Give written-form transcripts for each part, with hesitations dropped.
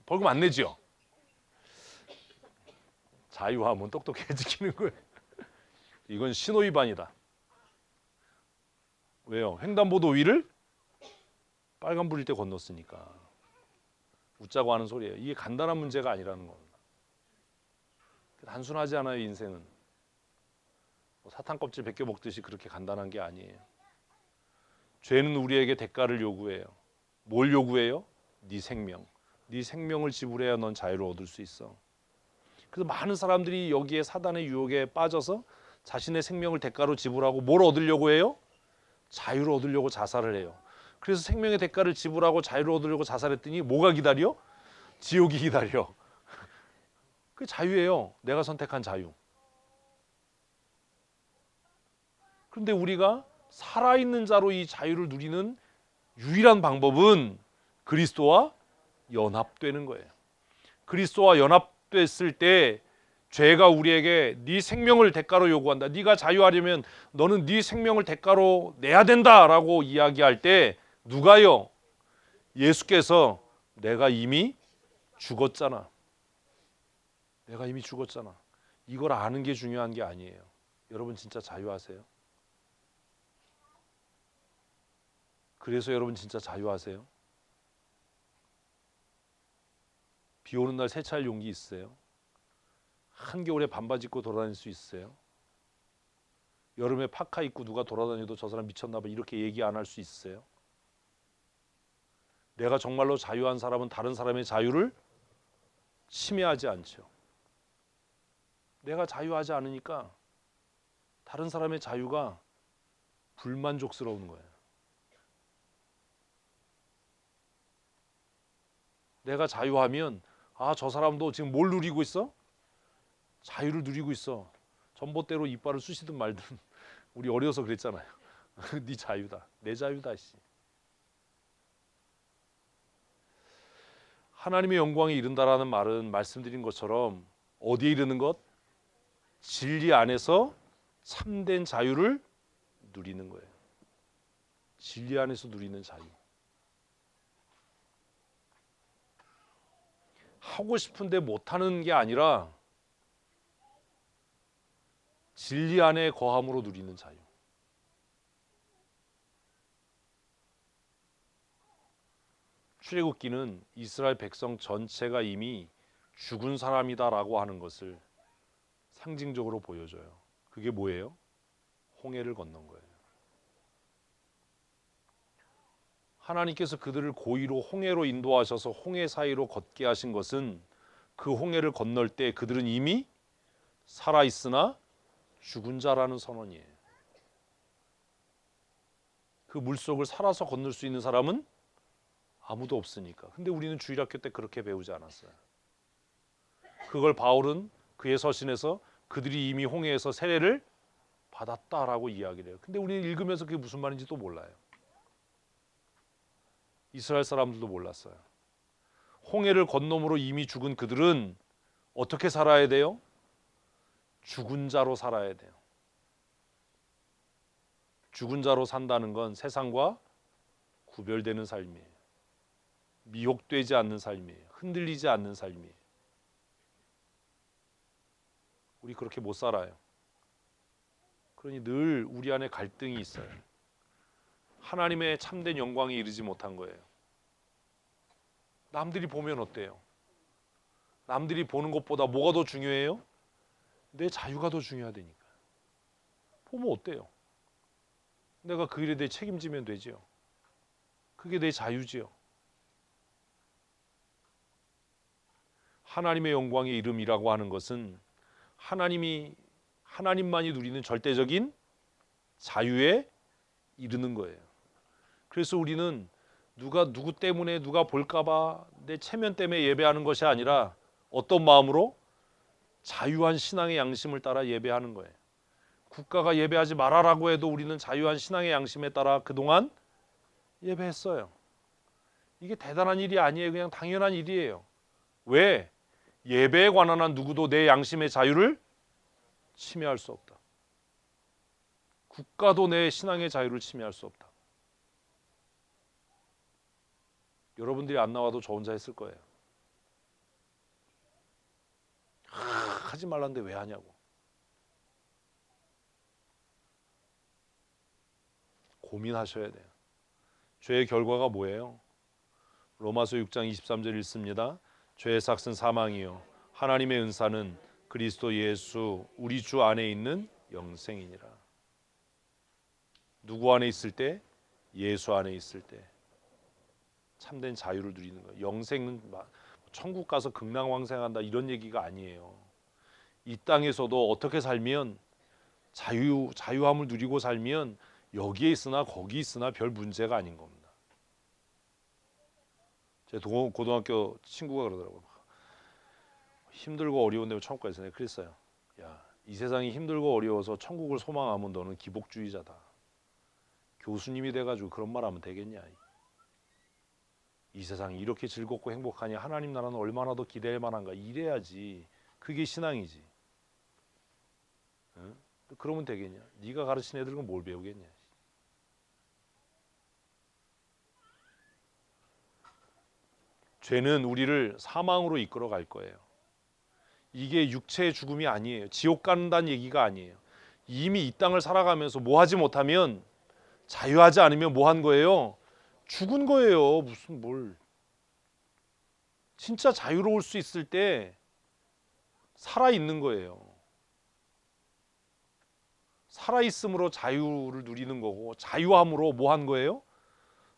벌금 안 내지요. 자유하면 똑똑해지는 거예요. 이건 신호위반이다. 왜요? 횡단보도 위를 빨간불일 때 건넜으니까. 웃자고 하는 소리예요. 이게 간단한 문제가 아니라는 겁니다. 단순하지 않아요. 인생은 뭐 사탕 껍질 벗겨 먹듯이 그렇게 간단한 게 아니에요. 죄는 우리에게 대가를 요구해요. 뭘 요구해요? 네 생명. 네 생명을 지불해야 넌 자유를 얻을 수 있어. 그래서 많은 사람들이 여기에 사단의 유혹에 빠져서 자신의 생명을 대가로 지불하고 뭘 얻으려고 해요? 자유를 얻으려고 자살을 해요. 그래서 생명의 대가를 지불하고 자유를 얻으려고 자살했더니 뭐가 기다려? 지옥이 기다려. 그 자유예요. 내가 선택한 자유. 그런데 우리가 살아있는 자로 이 자유를 누리는 유일한 방법은 그리스도와 연합되는 거예요. 그리스도와 연합됐을 때 죄가 우리에게 네 생명을 대가로 요구한다. 네가 자유하려면 너는 네 생명을 대가로 내야 된다라고 이야기할 때 누가요? 예수께서 내가 이미 죽었잖아. 내가 이미 죽었잖아. 이걸 아는 게 중요한 게 아니에요. 여러분 진짜 자유하세요? 그래서 여러분 진짜 자유하세요? 비 오는 날 세차할 용기 있으세요? 한겨울에 반바지 입고 돌아다닐 수 있으세요? 여름에 파카 입고 누가 돌아다녀도 저 사람 미쳤나 봐 이렇게 얘기 안 할 수 있으세요? 내가 정말로 자유한 사람은 다른 사람의 자유를 침해하지 않죠. 내가 자유하지 않으니까 다른 사람의 자유가 불만족스러운 거예요. 내가 자유하면 아, 저 사람도 지금 뭘 누리고 있어? 자유를 누리고 있어. 전봇대로 이빨을 쑤시든 말든 우리 어려서 그랬잖아요. 네 자유다. 내 자유다. 씨. 하나님의 영광에 이른다라는 말은 말씀드린 것처럼 어디에 이르는 것? 진리 안에서 참된 자유를 누리는 거예요. 진리 안에서 누리는 자유. 하고 싶은데 못하는 게 아니라 진리 안에 거함으로 누리는 자유. 출애굽기는 이스라엘 백성 전체가 이미 죽은 사람이다라고 하는 것을 상징적으로 보여줘요. 그게 뭐예요? 홍해를 건넌 거예요. 하나님께서 그들을 고의로 홍해로 인도하셔서 홍해 사이로 걷게 하신 것은 그 홍해를 건널 때 그들은 이미 살아있으나 죽은 자라는 선언이에요. 그 물속을 살아서 건널 수 있는 사람은 아무도 없으니까. 근데 우리는 주일학교 때 그렇게 배우지 않았어요. 그걸 바울은 그의 서신에서 그들이 이미 홍해에서 세례를 받았다라고 이야기를 해요. 근데 우리는 읽으면서 그게 무슨 말인지 또 몰라요. 이스라엘 사람들도 몰랐어요. 홍해를 건너므로 이미 죽은 그들은 어떻게 살아야 돼요? 죽은 자로 살아야 돼요. 죽은 자로 산다는 건 세상과 구별되는 삶이에요. 미혹되지 않는 삶이에요. 흔들리지 않는 삶이에요. 우리 그렇게 못 살아요. 그러니 늘 우리 안에 갈등이 있어요. 하나님의 참된 영광에 이르지 못한 거예요. 남들이 보면 어때요? 남들이 보는 것보다 뭐가 더 중요해요? 내 자유가 더 중요하다니까. 보면 어때요? 내가 그 일에 대해 책임지면 되지요. 그게 내 자유지요. 하나님의 영광의 이름이라고 하는 것은 하나님만이 누리는 절대적인 자유에 이르는 거예요. 그래서 우리는 누구 때문에 누가 볼까봐 내 체면 때문에 예배하는 것이 아니라 어떤 마음으로 자유한 신앙의 양심을 따라 예배하는 거예요. 국가가 예배하지 말아라고 해도 우리는 자유한 신앙의 양심에 따라 그동안 예배했어요. 이게 대단한 일이 아니에요. 그냥 당연한 일이에요. 왜? 예배에 관한 한 누구도 내 양심의 자유를 침해할 수 없다. 국가도 내 신앙의 자유를 침해할 수 없다. 여러분들이 안 나와도 저 혼자 했을 거예요. 하지 말라는데 왜 하냐고. 고민하셔야 돼요. 죄의 결과가 뭐예요? 로마서 6장 23절 읽습니다. 죄의 삭은 사망이요 하나님의 은사는 그리스도 예수 우리 주 안에 있는 영생이니라. 누구 안에 있을 때? 예수 안에 있을 때 참된 자유를 누리는 거예요. 영생은 천국 가서 극락왕생한다 이런 얘기가 아니에요. 이 땅에서도 어떻게 살면 자유함을 누리고 살면 여기에 있으나 거기 있으나 별 문제가 아닌 겁니다. 제 고등학교 친구가 그러더라고요. 힘들고 어려운데 천국 가서 내가 그랬어요. 야, 이 세상이 힘들고 어려워서 천국을 소망하면 너는 기복주의자다. 교수님이 돼가지고 그런 말 하면 되겠냐. 이 세상이 이렇게 즐겁고 행복하니 하나님 나라는 얼마나 더 기대할 만한가. 이래야지. 그게 신앙이지. 응? 그러면 되겠냐. 네가 가르친 애들은 뭘 배우겠냐. 죄는 우리를 사망으로 이끌어 갈 거예요. 이게 육체의 죽음이 아니에요. 지옥 간다는 얘기가 아니에요. 이미 이 땅을 살아가면서 뭐 하지 못하면, 자유하지 않으면 뭐 한 거예요? 죽은 거예요. 무슨 뭘. 진짜 자유로울 수 있을 때 살아있는 거예요. 살아있음으로 자유를 누리는 거고, 자유함으로 뭐 한 거예요?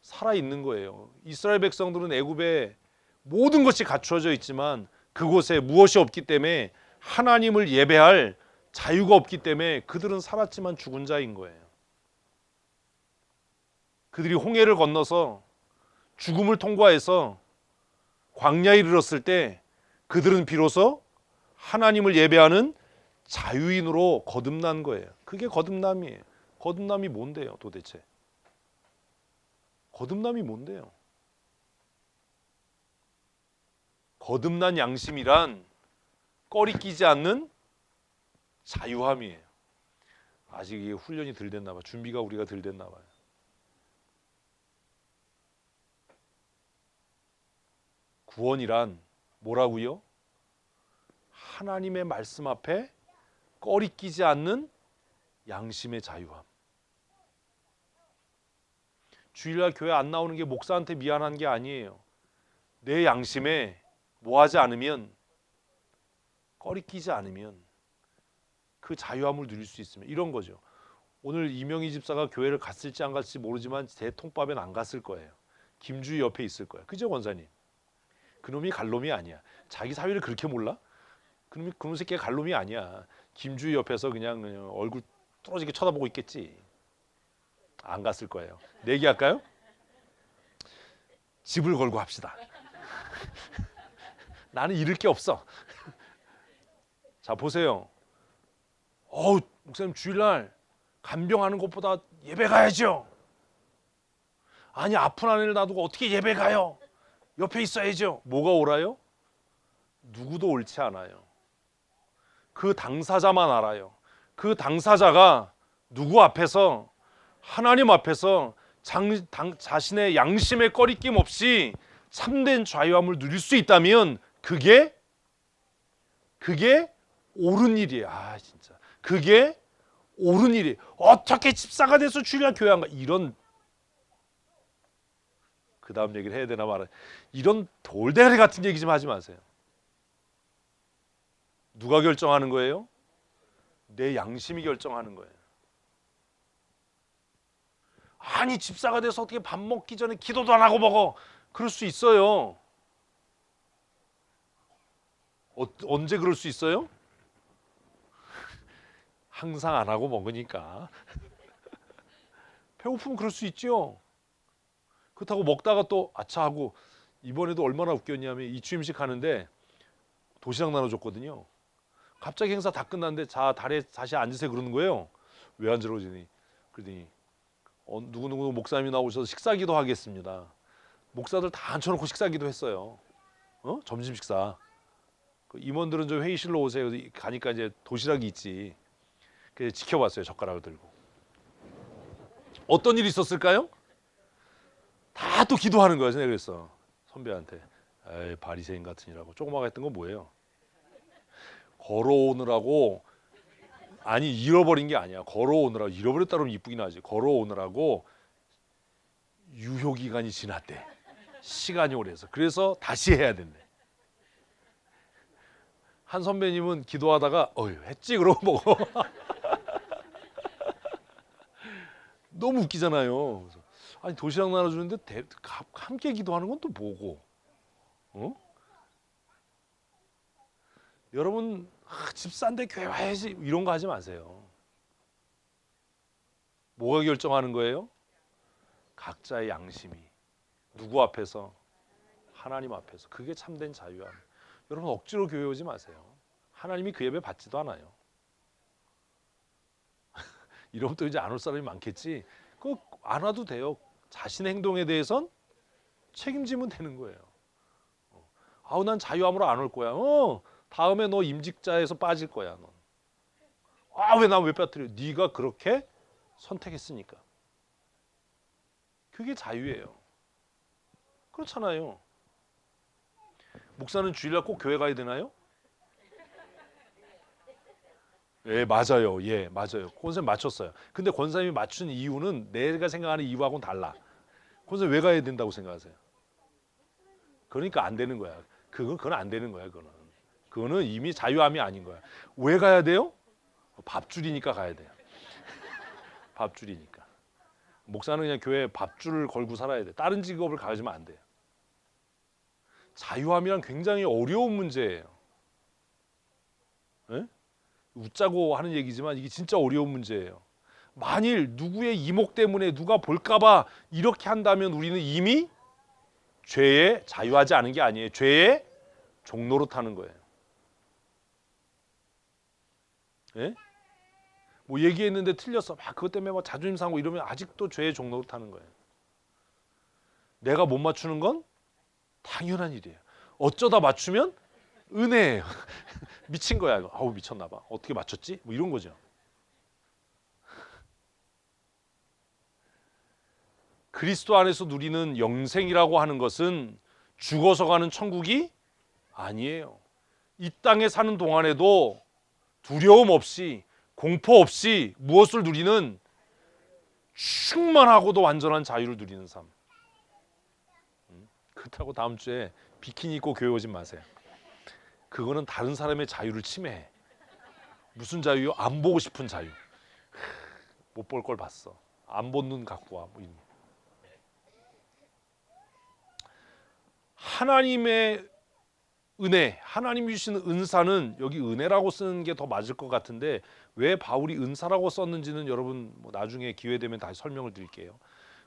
살아있는 거예요. 이스라엘 백성들은 애굽에 모든 것이 갖추어져 있지만 그곳에 무엇이 없기 때문에, 하나님을 예배할 자유가 없기 때문에 그들은 살았지만 죽은 자인 거예요. 그들이 홍해를 건너서 죽음을 통과해서 광야에 이르렀을 때 그들은 비로소 하나님을 예배하는 자유인으로 거듭난 거예요. 그게 거듭남이에요. 거듭남이 뭔데요, 도대체? 거듭남이 뭔데요? 거듭난 양심이란 꺼리 끼지 않는 자유함이에요. 아직 이게 훈련이 덜 됐나 봐요. 준비가 우리가 덜 됐나 봐요. 구원이란 뭐라고요? 하나님의 말씀 앞에 꺼리 끼지 않는 양심의 자유함. 주일날 교회 안 나오는 게 목사한테 미안한 게 아니에요. 내 양심에 뭐 하지 않으면, 꺼리 끼지 않으면 그 자유함을 누릴 수 있으면, 이런 거죠. 오늘 이명희 집사가 교회를 갔을지 안 갔을지 모르지만 제 통밥엔 안 갔을 거예요. 김주희 옆에 있을 거예요. 그죠, 권사님? 그놈이 갈놈이 아니야. 자기 사위를 그렇게 몰라? 그놈 새끼가 갈놈이 아니야. 김주희 옆에서 그냥 얼굴 뚫어지게 쳐다보고 있겠지. 안 갔을 거예요. 내기할까요? 집을 걸고 합시다. 나는 잃을 게 없어. 자, 보세요. 목사님 주일날 간병하는 것보다 예배 가야죠. 아니, 아픈 아내를 놔두고 어떻게 예배 가요? 옆에 있어야죠. 뭐가 옳아요? 누구도 옳지 않아요. 그 당사자만 알아요. 그 당사자가 누구 앞에서, 하나님 앞에서 자신의 양심에 꺼리낌 없이 참된 자유함을 누릴 수 있다면 그게 옳은 일이에요. 진짜 그게 옳은 일이에요. 어떻게 집사가 돼서 주일날 교회 안 가? 이런, 그 다음 얘기를 해야 되나 말아야, 이런 돌대가리 같은 얘기 좀 하지 마세요. 누가 결정하는 거예요? 내 양심이 결정하는 거예요. 아니, 집사가 돼서 어떻게 밥 먹기 전에 기도도 안 하고 먹어? 그럴 수 있어요. 언제 그럴 수 있어요? 항상 안 하고 먹으니까. 배고프면 그럴 수 있죠. 그렇다고 먹다가 또 아차 하고, 이번에도 얼마나 웃겼냐면 이추임식 하는데 도시락 나눠줬거든요. 갑자기 행사 다 끝났는데 다리에 다시 앉으세요 그러는 거예요. 왜 앉으라고 그러더니 누구누구 목사님이 나오셔서 식사기도 하겠습니다. 목사들 다 앉혀놓고 식사기도 했어요. 점심 식사. 임원들은 저 회의실로 오세요. 가니까 이제 도시락이 있지. 그래서 지켜봤어요. 젓가락을 들고. 어떤 일이 있었을까요? 다 또 기도하는 거예요. 내가 그랬어. 선배한테. 에이, 바리새인 같으니라고. 조그마가 했던 건 뭐예요? 걸어오느라고, 아니 잃어버린 게 아니야. 걸어오느라고, 잃어버렸다 그러면 이쁘긴 하지. 걸어오느라고 유효 기간이 지났대. 시간이 오래서. 그래서 다시 해야 된대. 한 선배님은 기도하다가 어휴 했지 그러고 보고 너무 웃기잖아요. 그래서 아니 도시락 나눠주는데 함께 기도하는 건 또 뭐고? 어? 여러분 집 산데 교회 와야지 이런 거 하지 마세요. 뭐가 결정하는 거예요? 각자의 양심이 누구 앞에서? 하나님 앞에서. 그게 참된 자유함. 여러분 억지로 교회 오지 마세요. 하나님이 그 예배 받지도 않아요. 이러면 또 이제 안 올 사람이 많겠지. 그거 안 와도 돼요. 자신의 행동에 대해선 책임지면 되는 거예요. 아우 난 자유함으로 안 올 거야. 다음에 너 임직자에서 빠질 거야. 넌. 왜 난 왜 빠뜨려? 네가 그렇게 선택했으니까. 그게 자유예요. 그렇잖아요. 목사는 주일날 꼭 교회 가야 되나요? 예, 맞아요. 예, 맞아요. 권사님 맞췄어요. 근데 권사님이 맞춘 이유는 내가 생각하는 이유하고는 달라. 권사님 왜 가야 된다고 생각하세요? 그러니까 안 되는 거야. 그건 안 되는 거야. 그거는 이미 자유함이 아닌 거야. 왜 가야 돼요? 밥줄이니까 가야 돼요. 밥줄이니까. 목사는 그냥 교회 밥줄을 걸고 살아야 돼. 다른 직업을 가지면 안 돼요. 자유함이란 굉장히 어려운 문제예요. 예? 웃자고 하는 얘기지만 이게 진짜 어려운 문제예요. 만일 누구의 이목 때문에 누가 볼까봐 이렇게 한다면 우리는 이미 죄에 자유하지 않은 게 아니에요. 죄의 종로로 타는 거예요. 예? 뭐 얘기했는데 틀렸어. 막 그것 때문에 막 자존심 상하고 이러면 아직도 죄의 종로로 타는 거예요. 내가 못 맞추는 건 당연한 일이에요. 어쩌다 맞추면 은혜예요. 미친 거야. 아우 미쳤나 봐. 어떻게 맞췄지? 뭐 이런 거죠. 그리스도 안에서 누리는 영생이라고 하는 것은 죽어서 가는 천국이 아니에요. 이 땅에 사는 동안에도 두려움 없이 공포 없이 무엇을 누리는 충만하고도 완전한 자유를 누리는 삶. 그렇다고 다음 주에 비키니 입고 교회 오지 마세요. 그거는 다른 사람의 자유를 침해해. 무슨 자유요? 안 보고 싶은 자유. 못 볼 걸 봤어. 안 본 눈 갖고 와. 뭐 하나님의 은혜, 하나님이 주시는 은사는 여기 은혜라고 쓰는 게 더 맞을 것 같은데 왜 바울이 은사라고 썼는지는 여러분 뭐 나중에 기회 되면 다시 설명을 드릴게요.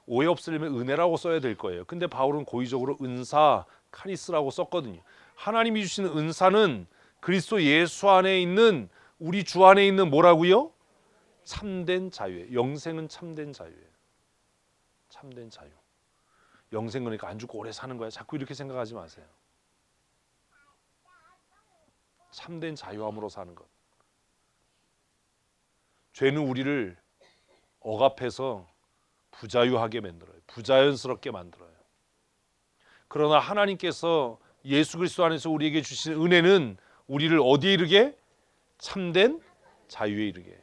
오해 없으려면 은혜라고 써야 될 거예요. 근데 바울은 고의적으로 은사, 카리스라고 썼거든요. 하나님이 주시는 은사는 그리스도 예수 안에 있는 우리 주 안에 있는 뭐라고요? 참된 자유예요. 영생은 참된 자유예요. 참된 자유. 영생 그러니까 안 죽고 오래 사는 거야. 자꾸 이렇게 생각하지 마세요. 참된 자유함으로 사는 것. 죄는 우리를 억압해서 부자유하게 만들어요. 부자연스럽게 만들어요. 그러나 하나님께서 예수 그리스도 안에서 우리에게 주신 은혜는 우리를 어디에 이르게? 참된 자유에 이르게.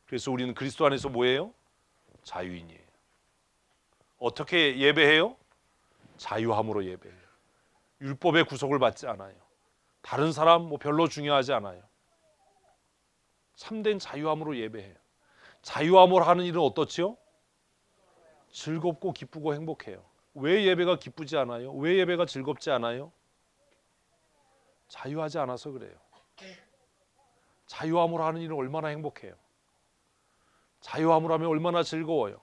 그래서 우리는 그리스도 안에서 뭐예요? 자유인이에요. 어떻게 예배해요? 자유함으로 예배해요. 율법의 구속을 받지 않아요. 다른 사람 뭐 별로 중요하지 않아요. 참된 자유함으로 예배해요. 자유함으로 하는 일은 어떻지요? 즐겁고 기쁘고 행복해요. 왜 예배가 기쁘지 않아요? 왜 예배가 즐겁지 않아요? 자유하지 않아서 그래요. 자유함으로 하는 일은 얼마나 행복해요. 자유함으로 하면 얼마나 즐거워요.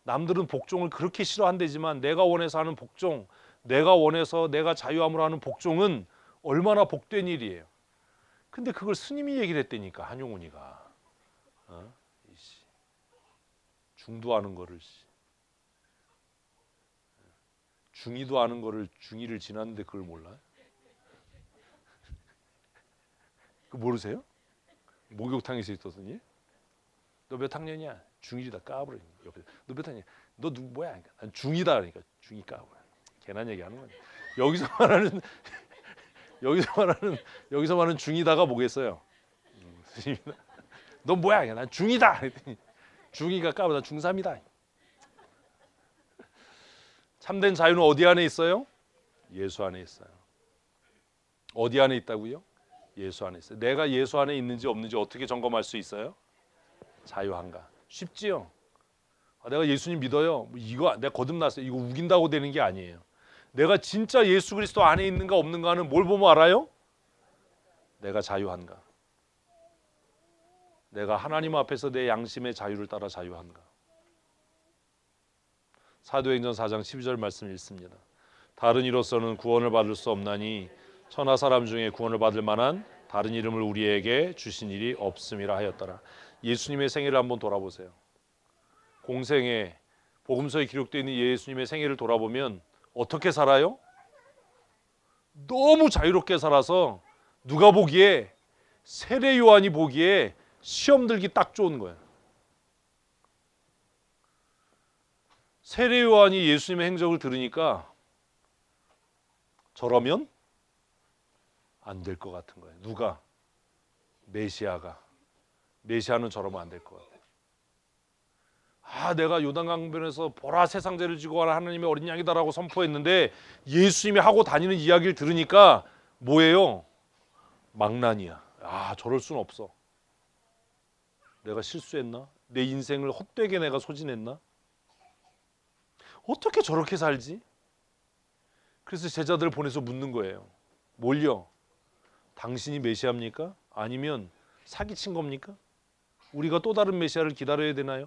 남들은 복종을 그렇게 싫어한대지만 내가 원해서 하는 복종, 내가 원해서 내가 자유함으로 하는 복종은 얼마나 복된 일이에요. 근데 그걸 스님이 얘기를 했다니까 한용운이가. 중도 하는 거를 중이도 하는 거를 중이를 지났는데 그걸 몰라요? 그 모르세요? 목욕탕에서 있었더니 너 몇 학년이야? 중1이다 까불어. 너 몇 학년이야? 너 누구 뭐야? 그러니까 난 중2다 그러니까 중2 까불어. 괜한 얘기하는 거야. 여기서 말하는 여기서 말하는 중이다가 뭐겠어요? 너 뭐야? 난 중이다. 그랬더니 중이가 까보다 중3이다. 참된 자유는 어디 안에 있어요? 예수 안에 있어요. 어디 안에 있다고요? 예수 안에 있어요. 내가 예수 안에 있는지 없는지 어떻게 점검할 수 있어요? 자유한가? 쉽지요. 내가 예수님 믿어요. 이거 내가 거듭났어요. 이거 우긴다고 되는 게 아니에요. 내가 진짜 예수 그리스도 안에 있는가 없는가는 뭘 보면 알아요? 내가 자유한가? 내가 하나님 앞에서 내 양심의 자유를 따라 자유한가? 사도행전 4장 12절 말씀 읽습니다. 다른 이로서는 구원을 받을 수 없나니 천하 사람 중에 구원을 받을 만한 다른 이름을 우리에게 주신 일이 없음이라 하였더라. 예수님의 생애를 한번 돌아보세요. 공생에 복음서에 기록되어 있는 예수님의 생애를 돌아보면 어떻게 살아요? 너무 자유롭게 살아서 누가 보기에 세례 요한이 보기에 시험 들기 딱 좋은 거예요. 세례 요한이 예수님의 행적을 들으니까 저러면 안 될 것 같은 거예요. 누가? 메시아가. 메시아는 저러면 안 될 것 같아요. 내가 요단강변에서 보라 세상 죄를 지고 가는 하나님의 어린 양이다라고 선포했는데 예수님이 하고 다니는 이야기를 들으니까 뭐예요? 망난이야. 저럴 수는 없어. 내가 실수했나? 내 인생을 헛되게 내가 소진했나? 어떻게 저렇게 살지? 그래서 제자들을 보내서 묻는 거예요. 뭘요? 당신이 메시아입니까? 아니면 사기친 겁니까? 우리가 또 다른 메시아를 기다려야 되나요?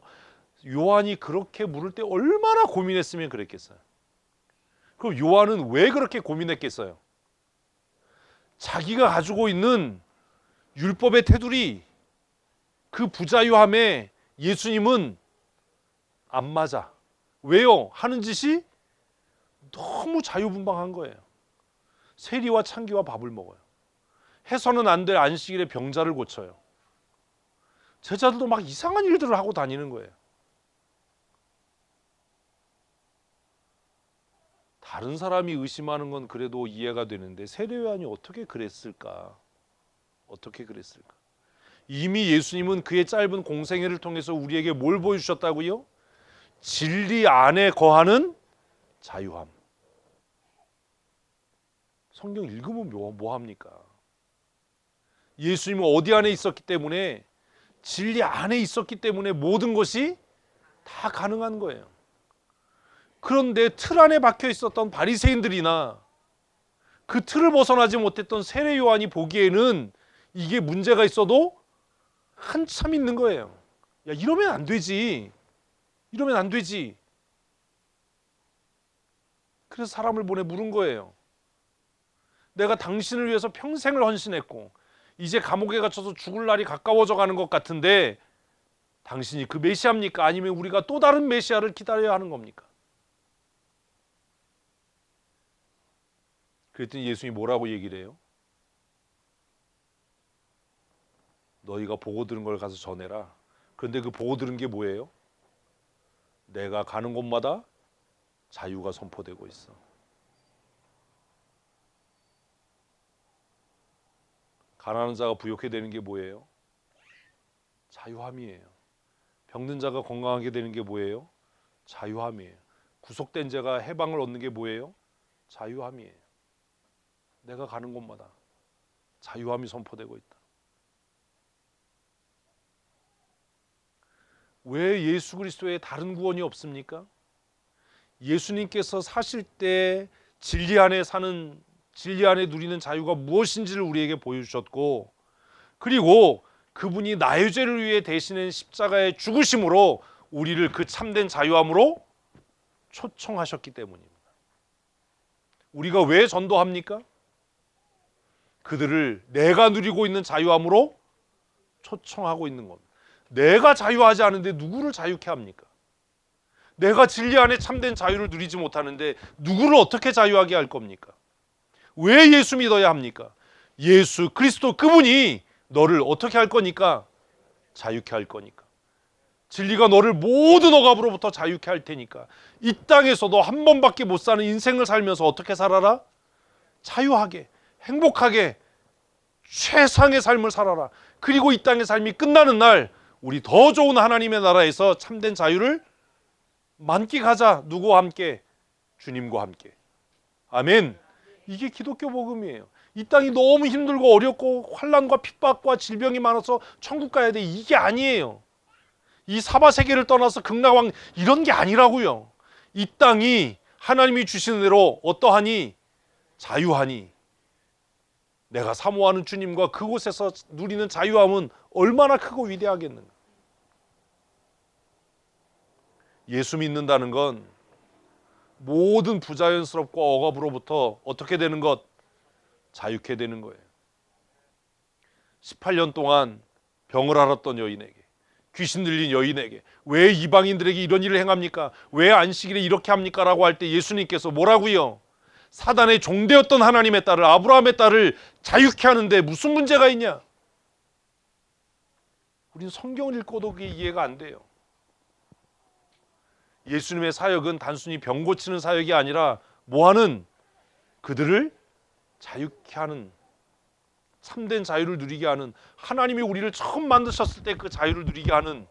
요한이 그렇게 물을 때 얼마나 고민했으면 그랬겠어요. 그럼 요한은 왜 그렇게 고민했겠어요? 자기가 가지고 있는 율법의 테두리, 그 부자유함에 예수님은 안 맞아. 왜요? 하는 짓이 너무 자유분방한 거예요. 세리와 창기와 밥을 먹어요. 해서는 안 될 안식일에 병자를 고쳐요. 제자들도 막 이상한 일들을 하고 다니는 거예요. 다른 사람이 의심하는 건 그래도 이해가 되는데 세례 요한이 어떻게 그랬을까? 어떻게 그랬을까? 이미 예수님은 그의 짧은 공생애를 통해서 우리에게 뭘 보여주셨다고요? 진리 안에 거하는 자유함. 성경 읽으면 뭐 합니까? 예수님은 어디 안에 있었기 때문에, 진리 안에 있었기 때문에 모든 것이 다 가능한 거예요. 그런데 틀 안에 박혀 있었던 바리새인들이나 그 틀을 벗어나지 못했던 세례 요한이 보기에는 이게 문제가 있어도 한참 있는 거예요. 야, 이러면 안 되지. 이러면 안 되지. 그래서 사람을 보내 물은 거예요. 내가 당신을 위해서 평생을 헌신했고 이제 감옥에 갇혀서 죽을 날이 가까워져 가는 것 같은데 당신이 그 메시아입니까? 아니면 우리가 또 다른 메시아를 기다려야 하는 겁니까? 그랬더니 예수님이 뭐라고 얘기를 해요? 너희가 보고 들은 걸 가서 전해라. 그런데 그 보고 들은 게 뭐예요? 내가 가는 곳마다 자유가 선포되고 있어. 가난한 자가 부욕해 되는 게 뭐예요? 자유함이에요. 병든 자가 건강하게 되는 게 뭐예요? 자유함이에요. 구속된 자가 해방을 얻는 게 뭐예요? 자유함이에요. 내가 가는 곳마다 자유함이 선포되고 있다. 왜 예수 그리스도의 다른 구원이 없습니까? 예수님께서 사실 때 진리 안에 사는, 진리 안에 누리는 자유가 무엇인지를 우리에게 보여주셨고, 그리고 그분이 나의 죄를 위해 대신한 십자가의 죽으심으로 우리를 그 참된 자유함으로 초청하셨기 때문입니다. 우리가 왜 전도합니까? 그들을 내가 누리고 있는 자유함으로 초청하고 있는 겁니다. 내가 자유하지 않은데 누구를 자유케 합니까? 내가 진리 안에 참된 자유를 누리지 못하는데 누구를 어떻게 자유하게 할 겁니까? 왜 예수 믿어야 합니까? 예수 그리스도 그분이 너를 어떻게 할 거니까? 자유케 할 거니까. 진리가 너를 모든 억압으로부터 자유케 할 테니까. 이 땅에서도 한 번밖에 못 사는 인생을 살면서 어떻게 살아라? 자유하게, 행복하게 최상의 삶을 살아라. 그리고 이 땅의 삶이 끝나는 날 우리 더 좋은 하나님의 나라에서 참된 자유를 만끽하자. 누구와 함께? 주님과 함께. 아멘. 이게 기독교 복음이에요. 이 땅이 너무 힘들고 어렵고 환난과 핍박과 질병이 많아서 천국 가야 돼. 이게 아니에요. 이 사바세계를 떠나서 극락왕 이런 게 아니라고요. 이 땅이 하나님이 주시는 대로 어떠하니? 자유하니. 내가 사모하는 주님과 그곳에서 누리는 자유함은 얼마나 크고 위대하겠는가. 예수 믿는다는 건 모든 부자연스럽고 억압으로부터 어떻게 되는 것? 자유케 되는 거예요. 18년 동안 병을 앓았던 여인에게, 귀신 들린 여인에게 왜 이방인들에게 이런 일을 행합니까? 왜 안식일에 이렇게 합니까? 라고 할 때 예수님께서 뭐라고요? 사단의 종되었던 하나님의 딸을, 아브라함의 딸을 자유케 하는데 무슨 문제가 있냐? 우린 성경을 읽고도 그게 이해가 안 돼요. 예수님의 사역은 단순히 병 고치는 사역이 아니라 뭐하는? 그들을 자유케 하는, 참된 자유를 누리게 하는, 하나님이 우리를 처음 만드셨을 때 그 자유를 누리게 하는,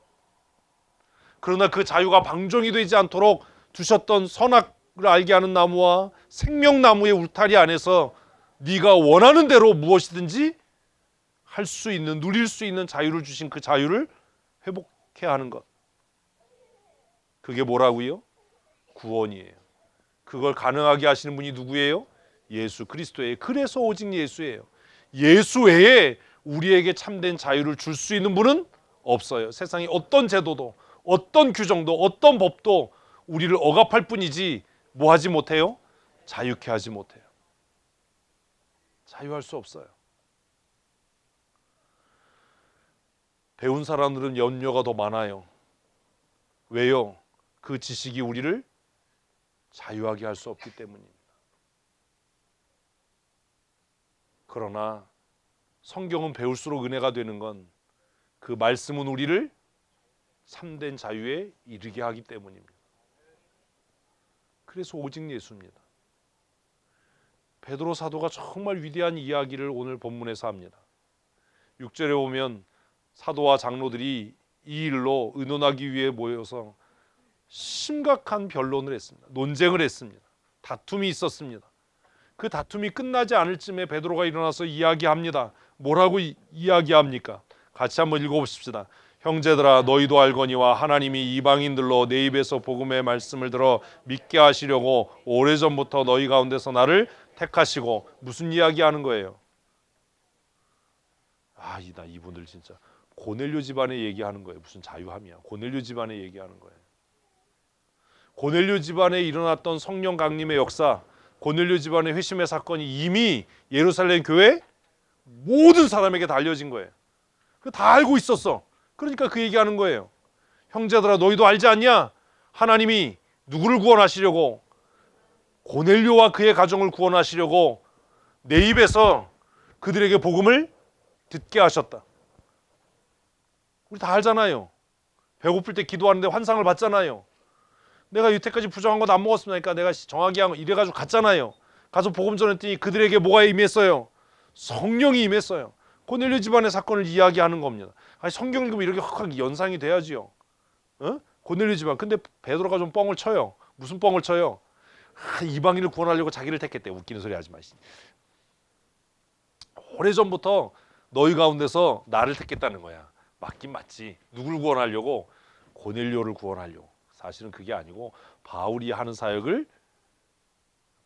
그러나 그 자유가 방종이 되지 않도록 두셨던 선악을 알게 하는 나무와 생명나무의 울타리 안에서 네가 원하는 대로 무엇이든지 할 수 있는, 누릴 수 있는 자유를 주신 그 자유를 회복해야 하는 것. 그게 뭐라고요? 구원이에요. 그걸 가능하게 하시는 분이 누구예요? 예수 그리스도예요. 그래서 오직 예수예요. 예수 외에 우리에게 참된 자유를 줄 수 있는 분은 없어요. 세상에 어떤 제도도, 어떤 규정도, 어떤 법도 우리를 억압할 뿐이지 뭐 하지 못해요? 자유케 하지 못해요. 자유할 수 없어요. 배운 사람들은 염려가 더 많아요. 왜요? 그 지식이 우리를 자유하게 할 수 없기 때문입니다. 그러나 성경은 배울수록 은혜가 되는 건 그 말씀은 우리를 참된 자유에 이르게 하기 때문입니다. 그래서 오직 예수입니다. 베드로 사도가 정말 위대한 이야기를 오늘 본문에서 합니다. 6절에 보면 사도와 장로들이 이 일로 의논하기 위해 모여서 심각한 변론을 했습니다. 논쟁을 했습니다. 다툼이 있었습니다. 그 다툼이 끝나지 않을 쯤에 베드로가 일어나서 이야기합니다. 뭐라고 이야기합니까? 같이 한번 읽어보십시다. 형제들아, 너희도 알거니와 하나님이 이방인들로 내 입에서 복음의 말씀을 들어 믿게 하시려고 오래전부터 너희 가운데서 나를 택하시고. 무슨 이야기하는 거예요? 나 이분들 진짜 고넬료 집안에 얘기하는 거예요. 무슨 자유함이야. 고넬료 집안에 얘기하는 거예요. 고넬료 집안에 일어났던 성령 강림의 역사, 고넬료 집안의 회심의 사건이 이미 예루살렘 교회 모든 사람에게 다 알려진 거예요. 다 알고 있었어. 그러니까 그 얘기하는 거예요. 형제들아, 너희도 알지 않냐? 하나님이 누구를 구원하시려고? 고넬료와 그의 가정을 구원하시려고 내 입에서 그들에게 복음을 듣게 하셨다. 우리 다 알잖아요. 배고플 때 기도하는데 환상을 봤잖아요. 내가 여태까지 부정한 것 안 먹었으니까 내가 정하게 한 거 이래가지고 갔잖아요. 가서 복음 전했더니 그들에게 뭐가 임했어요? 성령이 임했어요. 고넬료 집안의 사건을 이야기하는 겁니다. 성경 읽으면 이렇게 확 연상이 돼야지요. 고넬료 집안. 근데 베드로가 좀 뻥을 쳐요. 무슨 뻥을 쳐요? 이방인을 구원하려고 자기를 택했대. 웃기는 소리 하지 마시. 오래전부터 너희 가운데서 나를 택했다는 거야. 맞긴 맞지. 누굴 구원하려고? 고넬료를 구원하려고. 사실은 그게 아니고 바울이 하는 사역을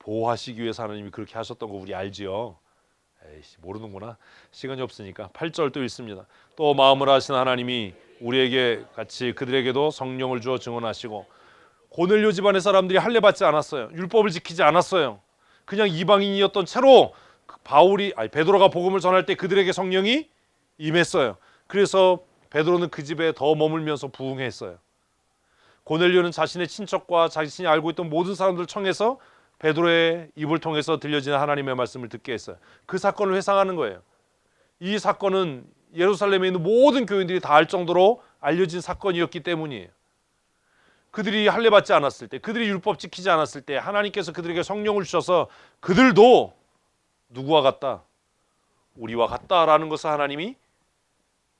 보호하시기 위해서 하나님이 그렇게 하셨던 거 우리 알지요. 에이씨, 모르는구나. 시간이 없으니까 8절 또 읽습니다. 또 마음을 하신 하나님이 우리에게 같이 그들에게도 성령을 주어 증언하시고. 고넬료 집안의 사람들이 할례 받지 않았어요. 율법을 지키지 않았어요. 그냥 이방인이었던 채로 베드로가 복음을 전할 때 그들에게 성령이 임했어요. 그래서 베드로는 그 집에 더 머물면서 부흥했어요. 고넬료는 자신의 친척과 자신이 알고 있던 모든 사람들을 청해서 베드로의 입을 통해서 들려지는 하나님의 말씀을 듣게 했어요. 그 사건을 회상하는 거예요. 이 사건은 예루살렘에 있는 모든 교인들이 다 알 정도로 알려진 사건이었기 때문이에요. 그들이 할례 받지 않았을 때, 그들이 율법 지키지 않았을 때 하나님께서 그들에게 성령을 주셔서 그들도 누구와 같다? 우리와 같다라는 것을 하나님이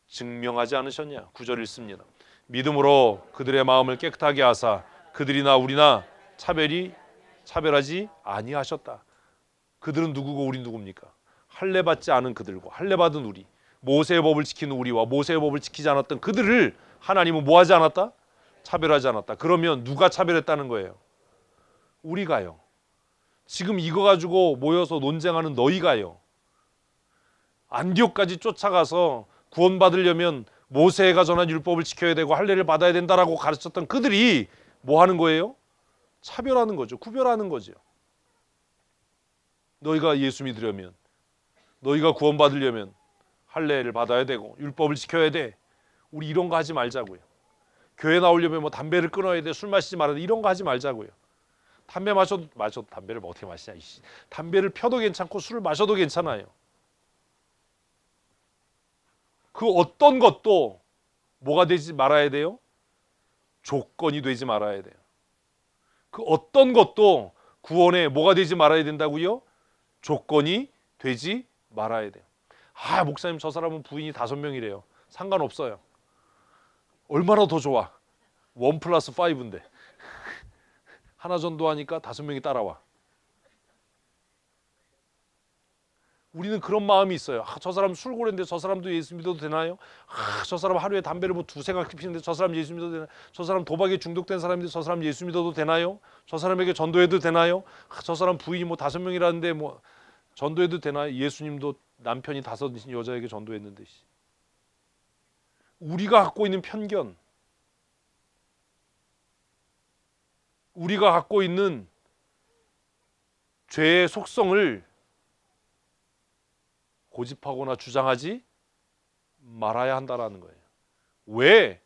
증명하지 않으셨냐? 9절 읽습니다. 믿음으로 그들의 마음을 깨끗하게 하사 그들이나 우리나 차별하지 아니하셨다. 그들은 누구고 우린 누굽니까? 할례 받지 않은 그들과 할례 받은 우리, 모세의 법을 지키는 우리와 모세의 법을 지키지 않았던 그들을 하나님은 뭐하지 않았다? 차별하지 않았다. 그러면 누가 차별했다는 거예요? 우리가요. 지금 이거 가지고 모여서 논쟁하는 너희가요. 안디옥까지 쫓아가서 구원받으려면 모세가 전한 율법을 지켜야 되고 할례를 받아야 된다라고 가르쳤던 그들이 뭐 하는 거예요? 차별하는 거죠. 구별하는 거죠. 너희가 예수 믿으려면, 너희가 구원받으려면 할례를 받아야 되고 율법을 지켜야 돼. 우리 이런 거 하지 말자고요. 교회 나오려면 뭐 담배를 끊어야 돼, 술 마시지 말아야 돼, 이런 거 하지 말자고요. 담배 마셔도 담배를 뭐 어떻게 마시냐. 담배를 펴도 괜찮고 술을 마셔도 괜찮아요. 그 어떤 것도 뭐가 되지 말아야 돼요? 조건이 되지 말아야 돼요. 그 어떤 것도 구원에 뭐가 되지 말아야 된다고요? 조건이 되지 말아야 돼요. 아, 목사님 저 사람은 부인이 5명이래요. 상관없어요. 얼마나 더 좋아. 1+5인데 하나 전도하니까 5명이 따라와. 우리는 그런 마음이 있어요. 아, 저 사람 술고래인데 저 사람도 예수 믿어도 되나요? 아, 저 사람 하루에 담배를 뭐 2세가 피우는데 저 사람 예수 믿어도 되나요? 저 사람 도박에 중독된 사람인데 저 사람 예수 믿어도 되나요? 저 사람에게 전도해도 되나요? 아, 저 사람 부인이 뭐 5명이라는데 뭐 전도해도 되나요? 예수님도 남편이 5 여자에게 전도했는데. 우리가 갖고 있는 편견, 우리가 갖고 있는 죄의 속성을 고집하거나 주장하지 말아야 한다라는 거예요. 왜?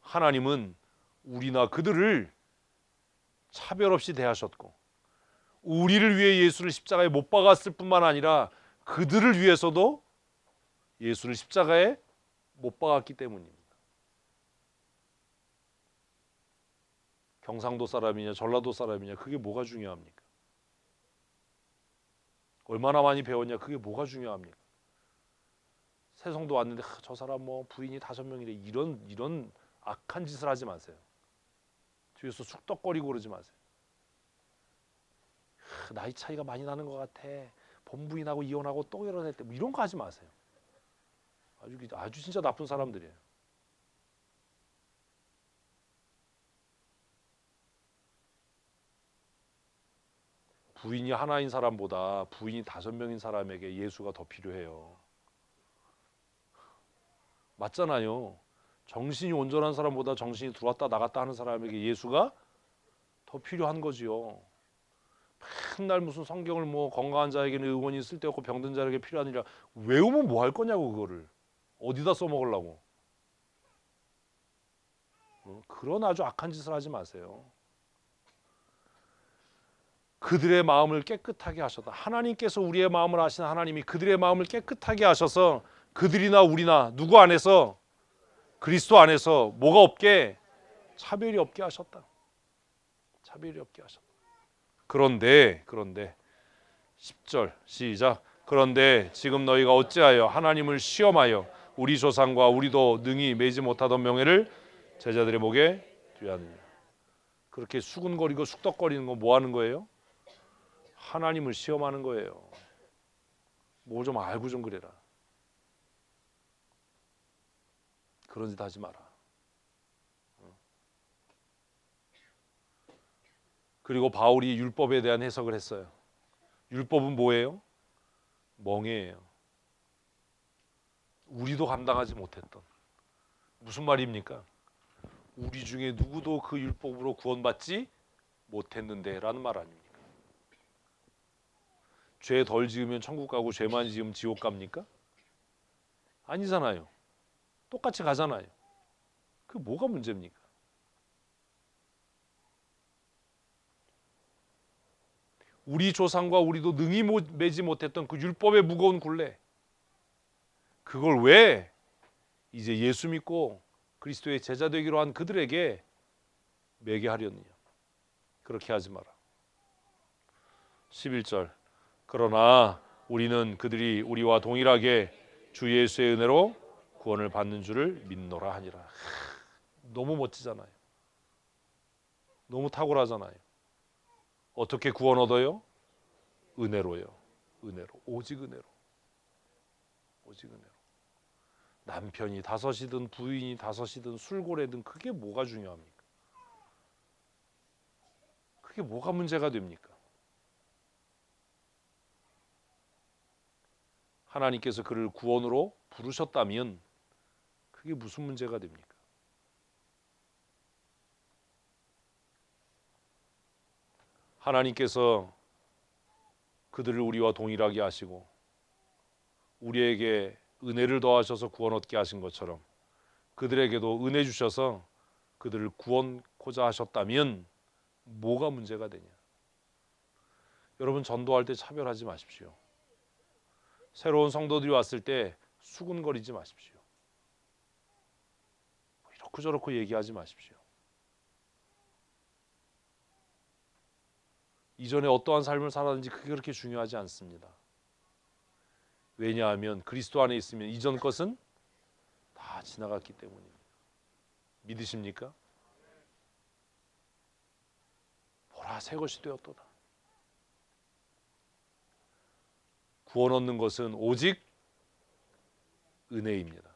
하나님은 우리나 그들을 차별 없이 대하셨고 우리를 위해 예수를 십자가에 못 박았을 뿐만 아니라 그들을 위해서도 예수를 십자가에 못 박았기 때문입니다. 경상도 사람이냐 전라도 사람이냐 그게 뭐가 중요합니까? 얼마나 많이 배웠냐 그게 뭐가 중요합니까? 새성도 왔는데 저 사람 뭐 부인이 5명이래 이런 악한 짓을 하지 마세요. 뒤에서 쑥덕거리고 그러지 마세요. 나이 차이가 많이 나는 것 같아. 본부인하고 이혼하고 또 결혼했대. 뭐 이런 거 하지 마세요. 아주 진짜 나쁜 사람들이에요. 부인이 하나인 사람보다 부인이 5명인 사람에게 예수가 더 필요해요. 맞잖아요. 정신이 온전한 사람보다 정신이 들어왔다 나갔다 하는 사람에게 예수가 더 필요한 거지요. 맨날 무슨 성경을 뭐 건강한 자에게는 의원이 쓸데없고 병든 자에게 필요하니라 외우면 뭐 할 거냐고 그거를 어디다 써먹으려고. 그런 아주 악한 짓을 하지 마세요. 그들의 마음을 깨끗하게 하셨다. 하나님께서 우리의 마음을 아시는 하나님이 그들의 마음을 깨끗하게 하셔서 그들이나 우리나 누구 안에서 그리스도 안에서 뭐가 없게 차별이 없게 하셨다. 차별이 없게 하셨다. 그런데 10절 시작. 그런데 지금 너희가 어찌하여 하나님을 시험하여 우리 조상과 우리도 능히 매지 못하던 명예를 제자들의 목에 뒤하느냐. 그렇게 수군거리고 쑥덕거리는 거 뭐 하는 거예요? 하나님을 시험하는 거예요. 뭐 좀 알고 좀 그래라. 그런 짓 하지 마라. 그리고 바울이 율법에 대한 해석을 했어요. 율법은 뭐예요? 멍에예요. 우리도 감당하지 못했던. 무슨 말입니까? 우리 중에 누구도 그 율법으로 구원받지 못했는데 라는 말 아닙니까? 죄 덜 지으면 천국 가고 죄 많이 지으면 지옥 갑니까? 아니잖아요. 똑같이 가잖아요. 그 뭐가 문제입니까? 우리 조상과 우리도 능히 매지 못했던 그 율법의 무거운 굴레, 그걸 왜 이제 예수 믿고 그리스도의 제자 되기로 한 그들에게 매게 하려느냐. 그렇게 하지 마라. 11절. 그러나 우리는 그들이 우리와 동일하게 주 예수의 은혜로 구원을 받는 줄을 믿노라 하니라. 너무 멋지잖아요. 너무 탁월하잖아요. 어떻게 구원 얻어요? 은혜로요. 은혜로. 오직 은혜로. 오직 은혜로. 남편이 다섯이든 부인이 다섯이든 술고래든 그게 뭐가 중요합니까? 그게 뭐가 문제가 됩니까? 하나님께서 그를 구원으로 부르셨다면 그게 무슨 문제가 됩니까? 하나님께서 그들을 우리와 동일하게 하시고 우리에게 은혜를 더하셔서 구원 얻게 하신 것처럼 그들에게도 은혜 주셔서 그들을 구원코자 하셨다면 뭐가 문제가 되냐? 여러분, 전도할 때 차별하지 마십시오. 새로운 성도들이 왔을 때 수군거리지 마십시오. 이렇고 저렇고 얘기하지 마십시오. 이전에 어떠한 삶을 살았는지 그게 그렇게 중요하지 않습니다. 왜냐하면 그리스도 안에 있으면 이전 것은 다 지나갔기 때문입니다. 믿으십니까? 보라, 새 것이 되었도다. 구원 얻는 것은 오직 은혜입니다.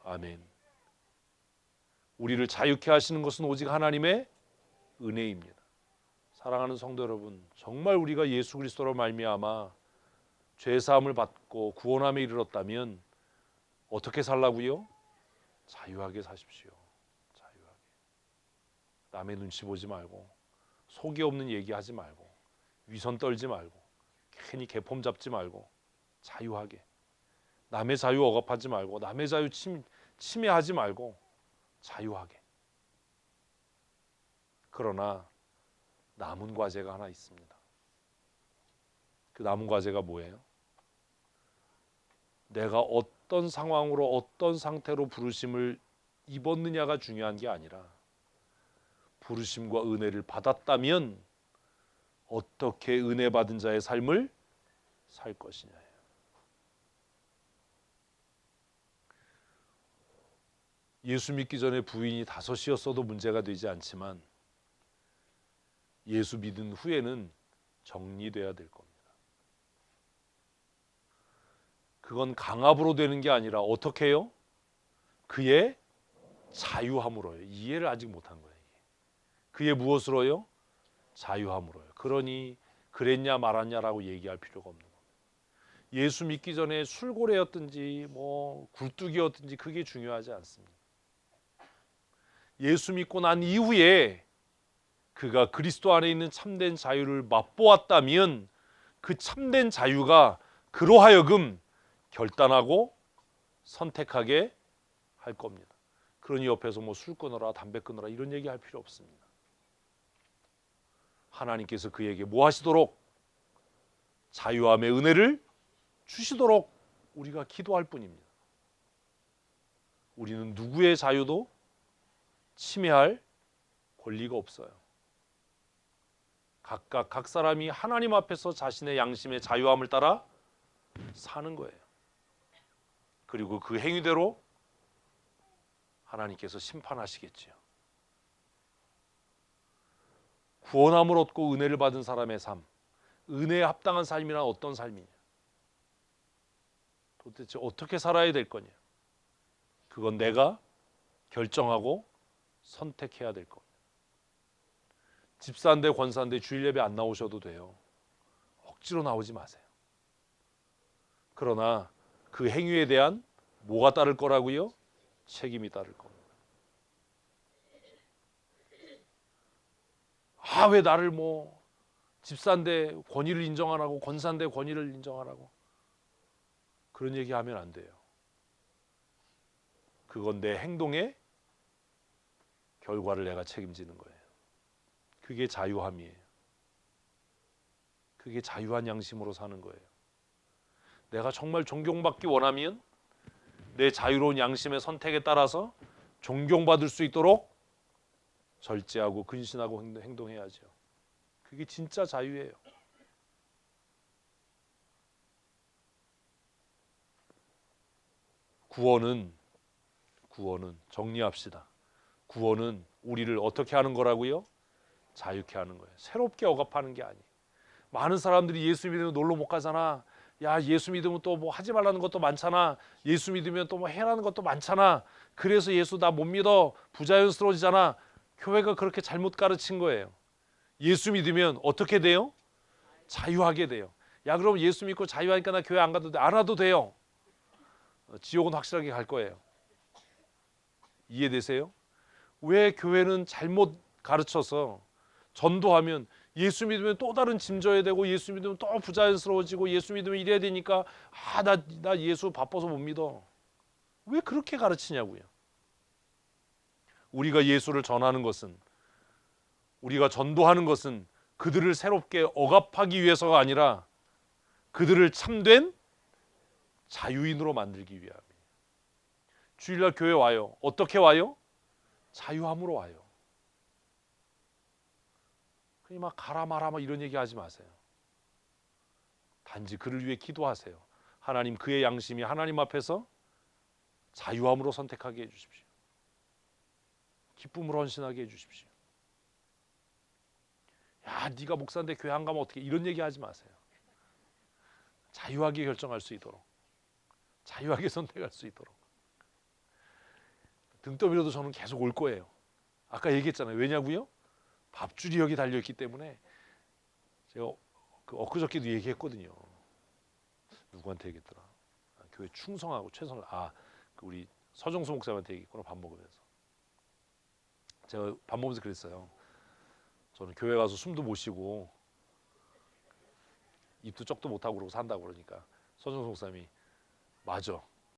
아멘. 우리를 자유케 하시는 것은 오직 하나님의 은혜입니다. 사랑하는 성도 여러분, 정말 우리가 예수 그리스도로 말미암아 죄 사함을 받고 구원함에 이르렀다면 어떻게 살라고요? 자유하게 사십시오. 자유하게. 남의 눈치 보지 말고 속이 없는 얘기하지 말고 위선 떨지 말고 괜히 개폼 잡지 말고 자유하게. 남의 자유 억압하지 말고 남의 자유 침해하지 말고 자유하게. 그러나 남은 과제가 하나 있습니다. 그 남은 과제가 뭐예요? 내가 어떤 상황으로 어떤 상태로 부르심을 입었느냐가 중요한 게 아니라 부르심과 은혜를 받았다면 어떻게 은혜 받은 자의 삶을 살 것이냐예요. 예수 믿기 전에 부인이 다섯이었어도 문제가 되지 않지만 예수 믿은 후에는 정리돼야 될 겁니다. 그건 강압으로 되는 게 아니라 어떻게 해요? 그의 자유함으로요. 이해를 아직 못한 거예요. 그의 무엇으로요? 자유함으로요. 그러니 그랬냐 말았냐라고 얘기할 필요가 없는 겁니다. 예수 믿기 전에 술고래였든지 뭐 굴뚝이었든지 그게 중요하지 않습니다. 예수 믿고 난 이후에 그가 그리스도 안에 있는 참된 자유를 맛보았다면 그 참된 자유가 그로 하여금 결단하고 선택하게 할 겁니다. 그러니 옆에서 뭐 술 끊어라 담배 끊어라 이런 얘기 할 필요 없습니다. 하나님께서 그에게 뭐 하시도록? 자유함의 은혜를 주시도록 우리가 기도할 뿐입니다. 우리는 누구의 자유도 침해할 권리가 없어요. 각각 각 사람이 하나님 앞에서 자신의 양심의 자유함을 따라 사는 거예요. 그리고 그 행위대로 하나님께서 심판하시겠지요. 구원함을 얻고 은혜를 받은 사람의 삶, 은혜에 합당한 삶이란 어떤 삶이냐? 도대체 어떻게 살아야 될 거냐? 그건 내가 결정하고 선택해야 될 겁니다. 집사인데 권사인데 주일 예배 안 나오셔도 돼요. 억지로 나오지 마세요. 그러나 그 행위에 대한 뭐가 따를 거라고요? 책임이 따를 겁니다. 아, 왜 나를 뭐 집사인데 권위를 인정 안 하고 권사인데 권위를 인정 안 하고 그런 얘기하면 안 돼요. 그건 내 행동의 결과를 내가 책임지는 거예요. 그게 자유함이에요. 그게 자유한 양심으로 사는 거예요. 내가 정말 존경받기 원하면 내 자유로운 양심의 선택에 따라서 존경받을 수 있도록 절제하고 근신하고 행동해야죠. 그게 진짜 자유예요. 구원은 정리합시다. 구원은 우리를 어떻게 하는 거라고요? 자유케 하는 거예요. 새롭게 억압하는 게 아니에요. 많은 사람들이 예수 믿으면 놀러 못 가잖아. 야, 예수 믿으면 또 뭐 하지 말라는 것도 많잖아. 예수 믿으면 또 뭐 해라는 것도 많잖아. 그래서 예수 나 못 믿어. 부자연스러워지잖아. 교회가 그렇게 잘못 가르친 거예요. 예수 믿으면 어떻게 돼요? 자유하게 돼요. 야, 그럼 예수 믿고 자유하니까 나 교회 안 가도 돼. 안 와도 돼요. 지옥은 확실하게 갈 거예요. 이해되세요? 왜 교회는 잘못 가르쳐서 전도하면 예수 믿으면 또 다른 짐 져야 되고 예수 믿으면 또 부자연스러워지고 예수 믿으면 이래야 되니까 나 예수 바빠서 못 믿어. 왜 그렇게 가르치냐고요. 우리가 예수를 전하는 것은, 우리가 전도하는 것은 그들을 새롭게 억압하기 위해서가 아니라 그들을 참된 자유인으로 만들기 위함이에요. 주일날 교회 와요. 어떻게 와요? 자유함으로 와요. 그냥 막 가라 마라 막 이런 얘기 하지 마세요. 단지 그를 위해 기도하세요. 하나님, 그의 양심이 하나님 앞에서 자유함으로 선택하게 해주십시오. 기쁨으로 헌신하게 해주십시오. 야, 네가 목사인데 교회 안 가면 어떻게, 이런 얘기 하지 마세요. 자유하게 결정할 수 있도록, 자유하게 선택할 수 있도록. 등 떠밀어도 저는 계속 올 거예요. 아까 얘기했잖아요. 왜냐고요? 밥줄이 여기 달려있기 때문에. 제가 엊그저께도 얘기했거든요. 누구한테 얘기했더라? 교회 충성하고 최선을, 우리 서정수 목사님한테 얘기했구나. 밥 먹으면서. 제가 밥 먹으면서 그랬어요. 저는 교회 가서 숨도 못 쉬고 입도 쩍도 못하고 그러고 산다고. 그러니까 서정수 목사님이 맞아,